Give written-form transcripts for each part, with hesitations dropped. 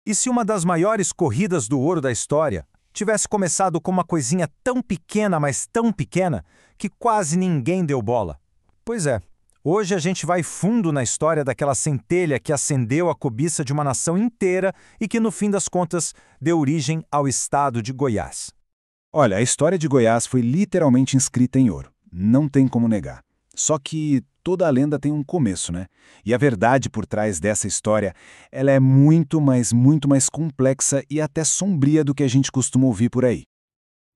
E se uma das maiores corridas do ouro da história tivesse começado com uma coisinha tão pequena, mas tão pequena, que quase ninguém deu bola? Pois é, hoje a gente vai fundo na história daquela centelha que acendeu a cobiça de uma nação inteira e que, no fim das contas, deu origem ao estado de Goiás. Olha, a história de Goiás foi literalmente inscrita em ouro. Não tem como negar. Só que toda a lenda tem um começo, né? E a verdade por trás dessa história, ela é muito mais complexa e até sombria do que a gente costuma ouvir por aí.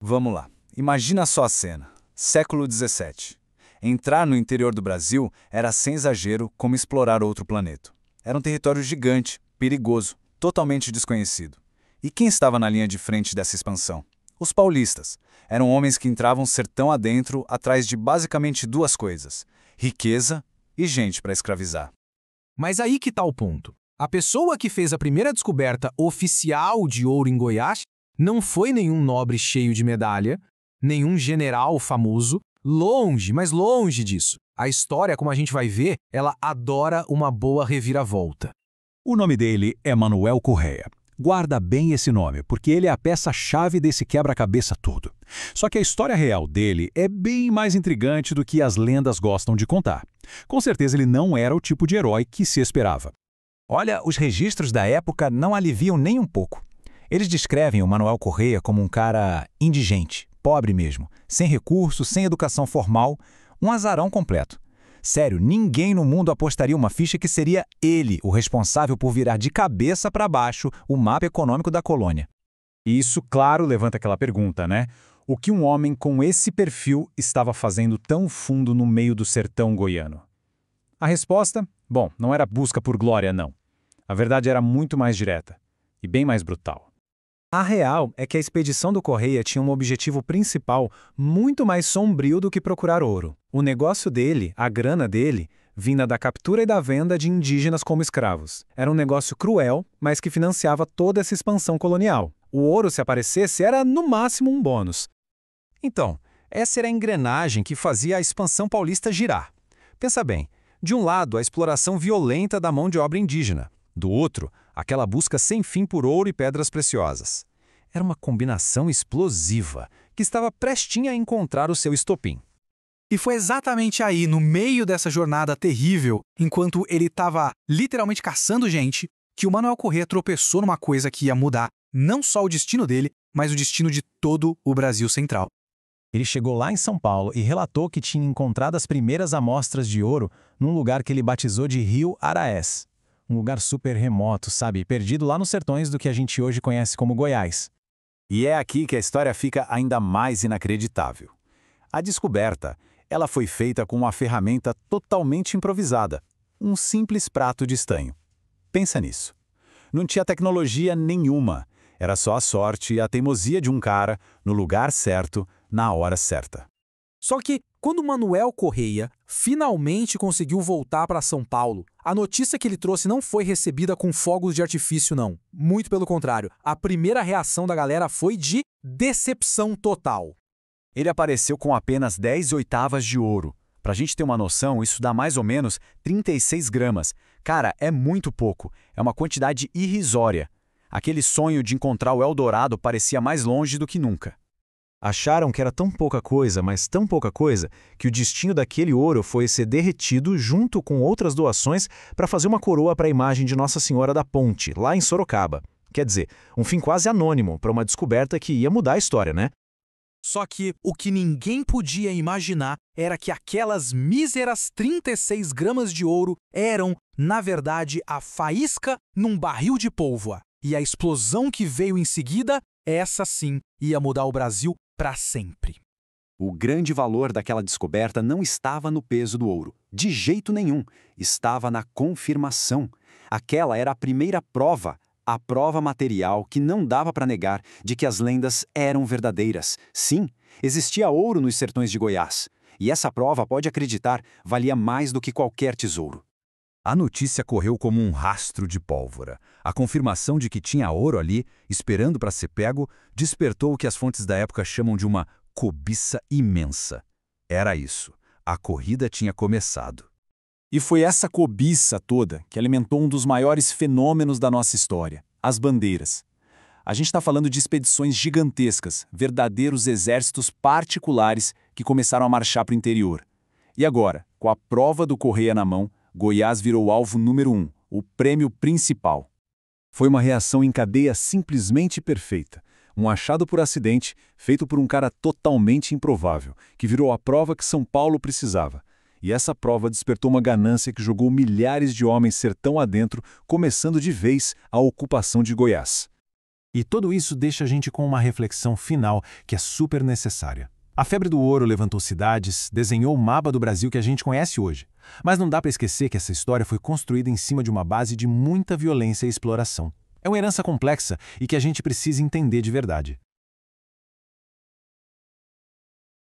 Vamos lá. Imagina só a cena. Século XVII. Entrar no interior do Brasil era, sem exagero, como explorar outro planeta. Era um território gigante, perigoso, totalmente desconhecido. E quem estava na linha de frente dessa expansão? Os paulistas. Eram homens que entravam sertão adentro atrás de basicamente duas coisas: riqueza e gente para escravizar. Mas aí que tá o ponto. A pessoa que fez a primeira descoberta oficial de ouro em Goiás não foi nenhum nobre cheio de medalha, nenhum general famoso. Longe, mas longe disso. A história, como a gente vai ver, ela adora uma boa reviravolta. O nome dele é Manuel Correia. Guarda bem esse nome, porque ele é a peça-chave desse quebra-cabeça todo. Só que a história real dele é bem mais intrigante do que as lendas gostam de contar. Com certeza ele não era o tipo de herói que se esperava. Olha, os registros da época não aliviam nem um pouco. Eles descrevem o Manuel Correia como um cara indigente, pobre mesmo, sem recursos, sem educação formal, um azarão completo. Sério, ninguém no mundo apostaria uma ficha que seria ele o responsável por virar de cabeça para baixo o mapa econômico da colônia. E isso, claro, levanta aquela pergunta, né? O que um homem com esse perfil estava fazendo tão fundo no meio do sertão goiano? A resposta? Bom, não era busca por glória, não. A verdade era muito mais direta e bem mais brutal. A real é que a expedição do Correia tinha um objetivo principal muito mais sombrio do que procurar ouro. O negócio dele, a grana dele, vinda da captura e da venda de indígenas como escravos. Era um negócio cruel, mas que financiava toda essa expansão colonial. O ouro, se aparecesse, era no máximo um bônus. Então, essa era a engrenagem que fazia a expansão paulista girar. Pensa bem, de um lado, a exploração violenta da mão de obra indígena. Do outro, aquela busca sem fim por ouro e pedras preciosas. Era uma combinação explosiva, que estava prestinha a encontrar o seu estopim. E foi exatamente aí, no meio dessa jornada terrível, enquanto ele estava literalmente caçando gente, que o Manuel Correia tropeçou numa coisa que ia mudar não só o destino dele, mas o destino de todo o Brasil Central. Ele chegou lá em São Paulo e relatou que tinha encontrado as primeiras amostras de ouro num lugar que ele batizou de Rio Araés. Um lugar super remoto, sabe? Perdido lá nos sertões do que a gente hoje conhece como Goiás. E é aqui que a história fica ainda mais inacreditável. A descoberta, ela foi feita com uma ferramenta totalmente improvisada, um simples prato de estanho. Pensa nisso. Não tinha tecnologia nenhuma, era só a sorte e a teimosia de um cara no lugar certo, na hora certa. Só que, quando Manuel Correia finalmente conseguiu voltar para São Paulo, a notícia que ele trouxe não foi recebida com fogos de artifício, não. Muito pelo contrário, a primeira reação da galera foi de decepção total. Ele apareceu com apenas 10 oitavas de ouro. Pra gente ter uma noção, isso dá mais ou menos 36 gramas. Cara, é muito pouco. É uma quantidade irrisória. Aquele sonho de encontrar o Eldorado parecia mais longe do que nunca. Acharam que era tão pouca coisa, mas tão pouca coisa, que o destino daquele ouro foi ser derretido junto com outras doações para fazer uma coroa para a imagem de Nossa Senhora da Ponte, lá em Sorocaba. Quer dizer, um fim quase anônimo para uma descoberta que ia mudar a história, né? Só que o que ninguém podia imaginar era que aquelas míseras 36 gramas de ouro eram, na verdade, a faísca num barril de pólvora. E a explosão que veio em seguida, essa sim, ia mudar o Brasil para sempre. O grande valor daquela descoberta não estava no peso do ouro, de jeito nenhum. Estava na confirmação. Aquela era a primeira prova, a prova material que não dava para negar de que as lendas eram verdadeiras. Sim, existia ouro nos sertões de Goiás. E essa prova, pode acreditar, valia mais do que qualquer tesouro. A notícia correu como um rastro de pólvora. A confirmação de que tinha ouro ali, esperando para ser pego, despertou o que as fontes da época chamam de uma cobiça imensa. Era isso. A corrida tinha começado. E foi essa cobiça toda que alimentou um dos maiores fenômenos da nossa história, as bandeiras. A gente está falando de expedições gigantescas, verdadeiros exércitos particulares que começaram a marchar para o interior. E agora, com a prova do Correia na mão, Goiás virou o alvo número 1, o prêmio principal. Foi uma reação em cadeia simplesmente perfeita. Um achado por acidente, feito por um cara totalmente improvável, que virou a prova que São Paulo precisava. E essa prova despertou uma ganância que jogou milhares de homens sertão adentro, começando de vez a ocupação de Goiás. E tudo isso deixa a gente com uma reflexão final que é super necessária. A febre do ouro levantou cidades, desenhou o mapa do Brasil que a gente conhece hoje. Mas não dá para esquecer que essa história foi construída em cima de uma base de muita violência e exploração. É uma herança complexa e que a gente precisa entender de verdade.